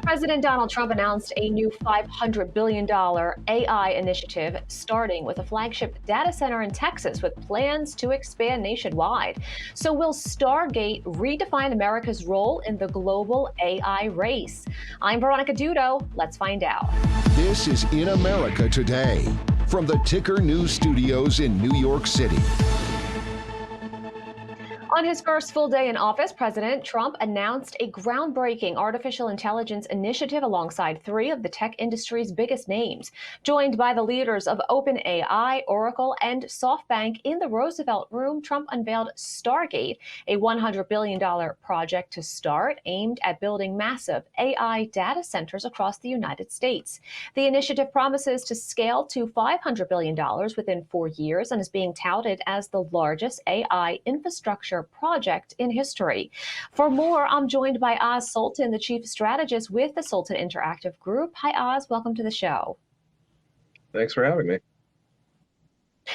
President Donald Trump announced a new $500 billion AI initiative, starting with a flagship data center in Texas with plans to expand nationwide. So, will Stargate redefine America's role in the global AI race? I'm Veronica Dudo. Let's find out. This is In America Today from the Ticker News Studios in New York City. On his first full day in office, President Trump announced a groundbreaking artificial intelligence initiative alongside three of the tech industry's biggest names. Joined by the leaders of OpenAI, Oracle, and SoftBank in the Roosevelt Room, Trump unveiled Stargate, a $100 billion project to start aimed at building massive AI data centers across the United States. The initiative promises to scale to $500 billion within 4 years and is being touted as the largest AI infrastructure project in history. For more, I'm joined by Oz Sultan, the chief strategist with the Sultan Interactive Group. Hi, Oz. Welcome to the show. Thanks for having me.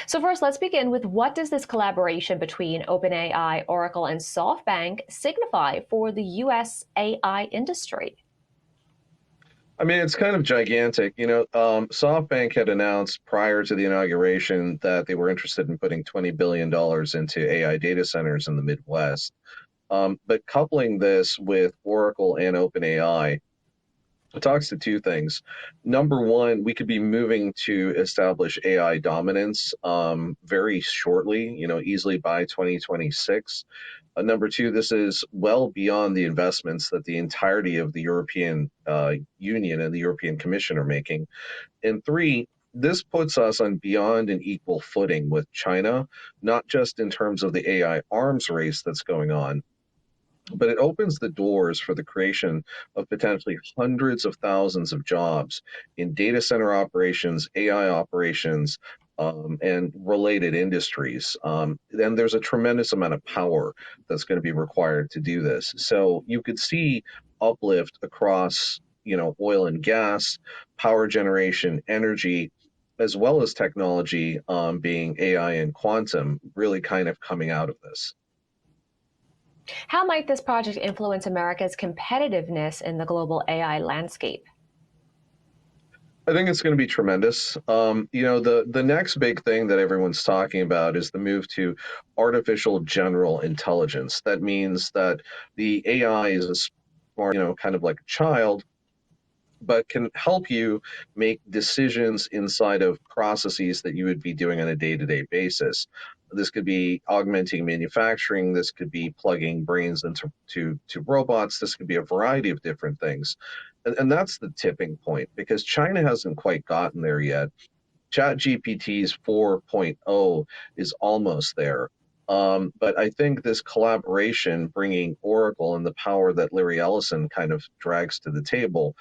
So first, let's begin with what does this collaboration between OpenAI, Oracle, and SoftBank signify for the U.S. AI industry? I mean, it's kind of gigantic. SoftBank had announced prior to the inauguration that they were interested in putting $20 billion into AI data centers in the Midwest. But coupling this with Oracle and OpenAI, it talks to two things. Number one, we could be moving to establish AI dominance very shortly, easily by 2026. Number two, this is well beyond the investments that the entirety of the European Union and the European Commission are making. And three, this puts us on beyond an equal footing with China, not just in terms of the AI arms race that's going on, but it opens the doors for the creation of potentially hundreds of thousands of jobs in data center operations, AI operations, and related industries. And there's a tremendous amount of power that's going to be required to do this. So you could see uplift across, oil and gas, power generation, energy, as well as technology, being AI and quantum, really kind of coming out of this. How might this project influence America's competitiveness in the global AI landscape? I think it's going to be tremendous. The next big thing that everyone's talking about is the move to artificial general intelligence. That means that the AI is a smart, kind of like a child, but can help you make decisions inside of processes that you would be doing on a day-to-day basis. This could be augmenting manufacturing. This could be plugging brains into robots. This could be a variety of different things. And that's the tipping point, because China hasn't quite gotten there yet. ChatGPT's 4.0 is almost there. But I think this collaboration, bringing Oracle and the power that Larry Ellison kind of drags to the table,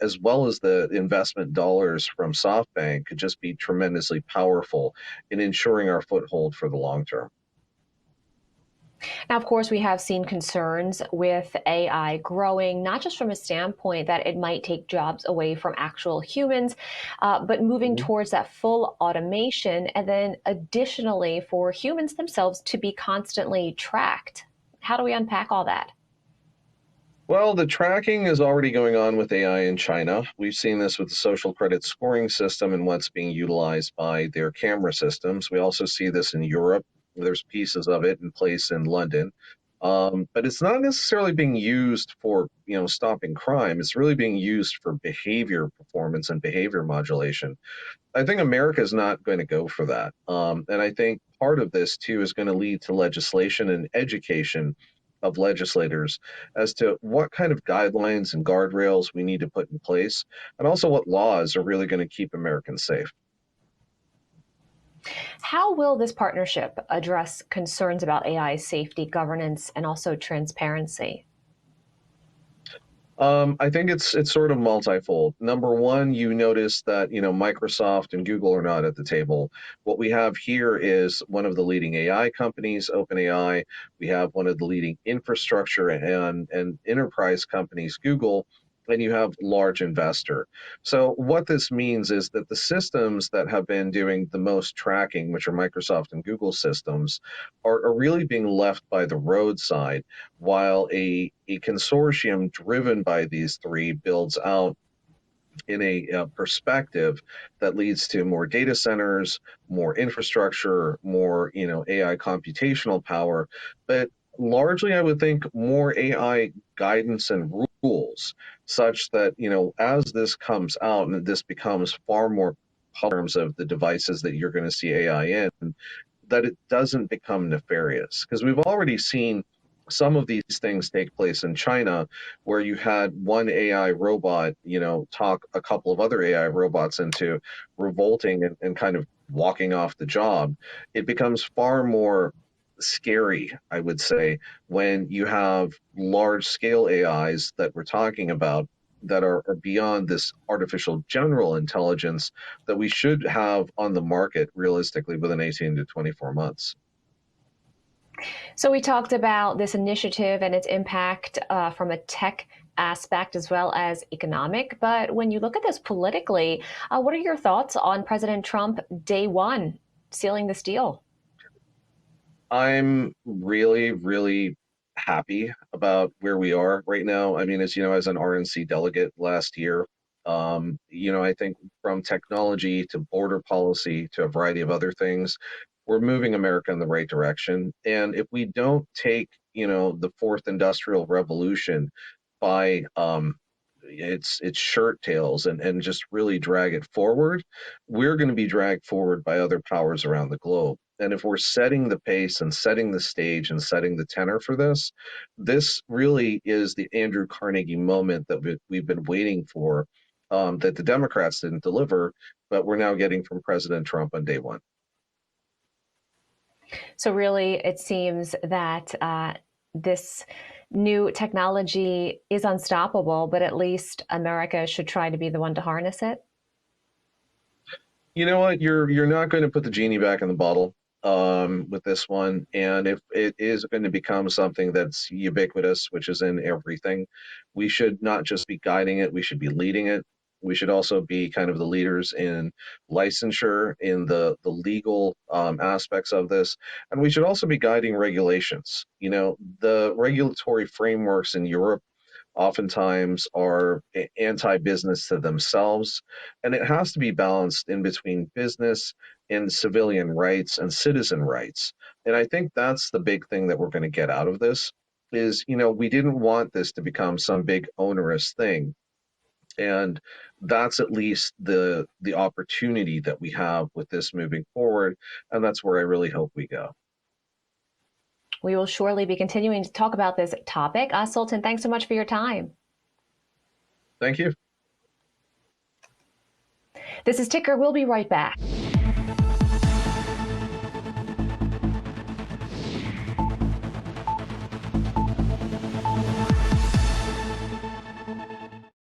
as well as the investment dollars from SoftBank, could just be tremendously powerful in ensuring our foothold for the long term. Now, of course, we have seen concerns with AI growing, not just from a standpoint that it might take jobs away from actual humans, but moving towards that full automation, and then additionally for humans themselves to be constantly tracked. How do we unpack all that? Well, the tracking is already going on with AI in China. We've seen this with the social credit scoring system and what's being utilized by their camera systems. We also see this in Europe. There's pieces of it in place in London. But it's not necessarily being used for, stopping crime. It's really being used for behavior performance and behavior modulation. I think America is not going to go for that. And I think part of this, too, is going to lead to legislation and education of legislators as to what kind of guidelines and guardrails we need to put in place, and also what laws are really going to keep Americans safe. How will this partnership address concerns about AI safety, governance, and also transparency? I think it's sort of multifold. Number one, you notice that Microsoft and Google are not at the table. What we have here is one of the leading AI companies, OpenAI. We have one of the leading infrastructure and enterprise companies, Google, and you have large investor. So what this means is that the systems that have been doing the most tracking, which are Microsoft and Google systems, are really being left by the roadside, while a consortium driven by these three builds out in a perspective that leads to more data centers, more infrastructure, more AI computational power, but largely I would think more AI guidance and rules, such that as this comes out and this becomes far more in terms of the devices that you're going to see AI in, that it doesn't become nefarious. Because we've already seen some of these things take place in China, where you had one AI robot, talk a couple of other AI robots into revolting and kind of walking off the job. It becomes far more scary, I would say, when you have large scale AIs that we're talking about that are beyond this artificial general intelligence that we should have on the market realistically within 18 to 24 months. So we talked about this initiative and its impact from a tech aspect as well as economic. But when you look at this politically, what are your thoughts on President Trump day one sealing this deal? I'm really, really happy about where we are right now. I mean, as you know, as an RNC delegate last year, I think from technology to border policy to a variety of other things, we're moving America in the right direction. And if we don't take, the fourth industrial revolution by its shirt tails and just really drag it forward, we're going to be dragged forward by other powers around the globe. And if we're setting the pace and setting the stage and setting the tenor for this, this really is the Andrew Carnegie moment that we've been waiting for, that the Democrats didn't deliver, but we're now getting from President Trump on day one. So really, it seems that this new technology is unstoppable, but at least America should try to be the one to harness it. You know what? You're not going to put the genie back in the bottle with this one, and if it is going to become something that's ubiquitous, which is in everything, we should not just be guiding it; we should be leading it. We should also be kind of the leaders in licensure, in the legal aspects of this, and we should also be guiding regulations. The regulatory frameworks in Europe oftentimes are anti-business to themselves, and it has to be balanced in between business and civilian rights and citizen rights. And I think that's the big thing that we're going to get out of this is, we didn't want this to become some big onerous thing. And that's at least the opportunity that we have with this moving forward, and that's where I really hope we go. We will surely be continuing to talk about this topic. Sultan, thanks so much for your time. Thank you. This is Ticker. We'll be right back.